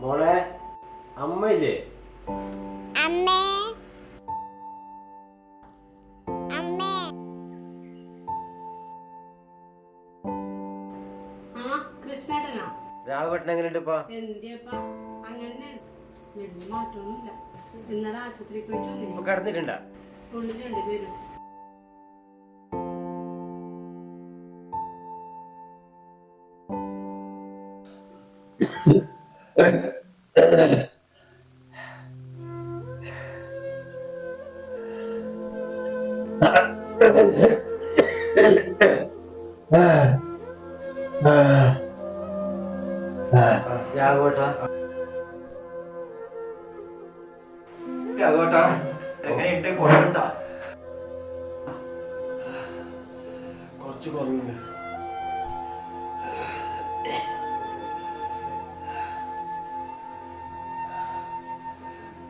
മോളെ അമ്മയില്ലേ? അമ്മേ അമ്മേ കൃഷ്ണേട്ടനാ രാഘവട്ടൻ എങ്ങനെയുണ്ട് ഇപ്പൊ? എന്തിയപ്പാ അങ്ങനെ വലിയ മാറ്റമൊന്നുമില്ല. ഇന്നലെ ആശുപത്രിയിൽ പോയിട്ട് ഇപ്പൊ കിടന്നിട്ടുണ്ടാ? ഉള്ളിലുണ്ട് വരും. രാഘവട്ടാ രാഘവട്ടാ എങ്ങനെയുണ്ട്? കുറവുണ്ടാ? കുറച്ച് കുറവുണ്ട്.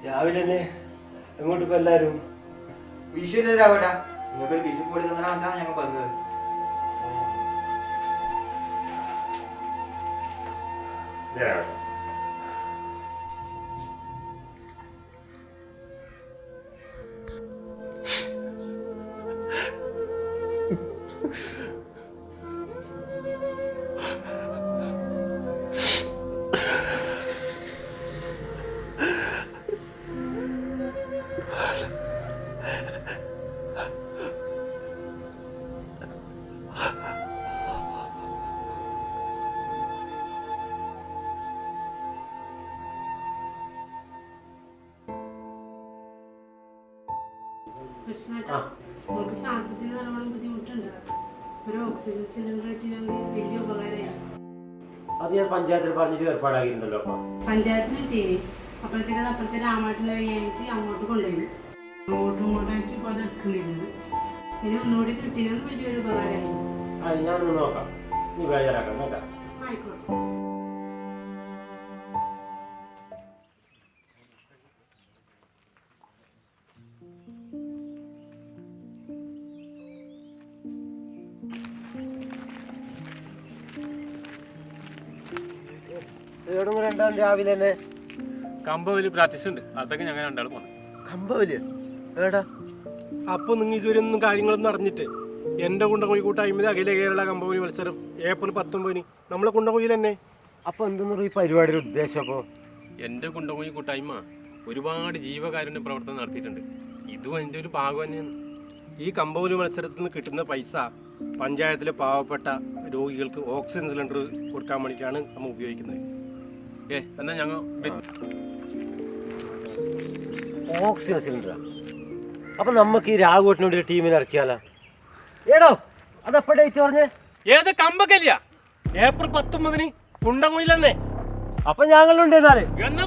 രാവിലെ തന്നെ എങ്ങോട്ട് ഇപ്പൊ എല്ലാരും? വിഷുല്ലേ രാഘവട്ടാ? നിങ്ങൾക്ക് വിഷു കൂടി തന്നാണ് ഞങ്ങൾ വന്നത്. കൃഷ്ണേട്ടാ നമുക്ക് ശ്വാസത്തിന് നല്ലവണ്ണം ബുദ്ധിമുട്ടുണ്ട്. ഒരു ഓക്സിജൻ സിലിണ്ടർ കിട്ടിയെങ്കിൽ വലിയ ഉപകാരമായി. അത് ഞാൻ പഞ്ചായത്തിൽ പറഞ്ഞിട്ട് ഏർപ്പാടാക്കിയിട്ടുണ്ടല്ലോ. അപ്പൊ പഞ്ചായത്തിന് കിട്ടിയേ അപ്പോഴത്തേക്ക് അത് അപ്പുറത്തെ രാമാട്ടിൻ്റെ കഴിഞ്ഞിട്ട് അങ്ങോട്ട് കൊണ്ടുപോയി. അങ്ങോട്ടും ഇങ്ങോട്ടും ആയിട്ട് ഇപ്പോൾ അത് എടുക്കുന്നില്ല. ഇനി ഒന്നുകൂടി കിട്ടിയെങ്കിൽ വലിയൊരു ഉപകാരമായി. ഞാനൊന്ന് നോക്കാം, നീ ബേജാറാക്കാം കേട്ടാ. ആയിക്കോട്ടെ. രണ്ടാം രാവിലെ തന്നെ കമ്പവലി പ്രാക്ടീസ് ഉണ്ട്, അതൊക്കെ ഞങ്ങൾ രണ്ടാളും പോകണം. കമ്പവലിയ ഏടാ? അപ്പോൾ നിങ്ങൾ ഇതുവരെ ഒന്നും കാര്യങ്ങളൊന്നും അറിഞ്ഞിട്ട് എൻ്റെ കുണ്ടംകുഴി കൂട്ടായ്മ അഖില കേരള കമ്പവലി മത്സരം ഏപ്രിൽ 19 നമ്മളെ കുണ്ടംകുഴിയിൽ തന്നെ. അപ്പൊ എന്തെന്ന് ഈ പരിപാടിയുടെ ഉദ്ദേശം? അപ്പൊ എൻ്റെ കുണ്ടംകുഴി കൂട്ടായ്മ ഒരുപാട് ജീവകാരുണ്യ പ്രവർത്തനം നടത്തിയിട്ടുണ്ട്. ഇതും അതിൻ്റെ ഒരു ഭാഗം തന്നെയാണ്. ഈ കമ്പവലി മത്സരത്തിൽ നിന്ന് കിട്ടുന്ന പൈസ പഞ്ചായത്തിലെ പാവപ്പെട്ട രോഗികൾക്ക് ഓക്സിജൻ സിലിണ്ടർ കൊടുക്കാൻ വേണ്ടിയിട്ടാണ് നമ്മൾ ഉപയോഗിക്കുന്നത്. എന്നാൽ ഞങ്ങൾ ഓക്സിജൻ സിലിണ്ടർ. അപ്പൊ നമുക്ക് ഈ രാഘവട്ടിനോട് ഒരു ടീമിനെ ഇറക്കിയാലോ? ഏടോ അതപ്പോ ഡേറ്റ് പറഞ്ഞേ? ഏത് കമ്പക്കല്ല? ഏപ്രിൽ 19 കുണ്ടംകുഴിയിൽ തന്നെ. അപ്പൊ ഞങ്ങളുണ്ട് എന്നാല് എന്നാ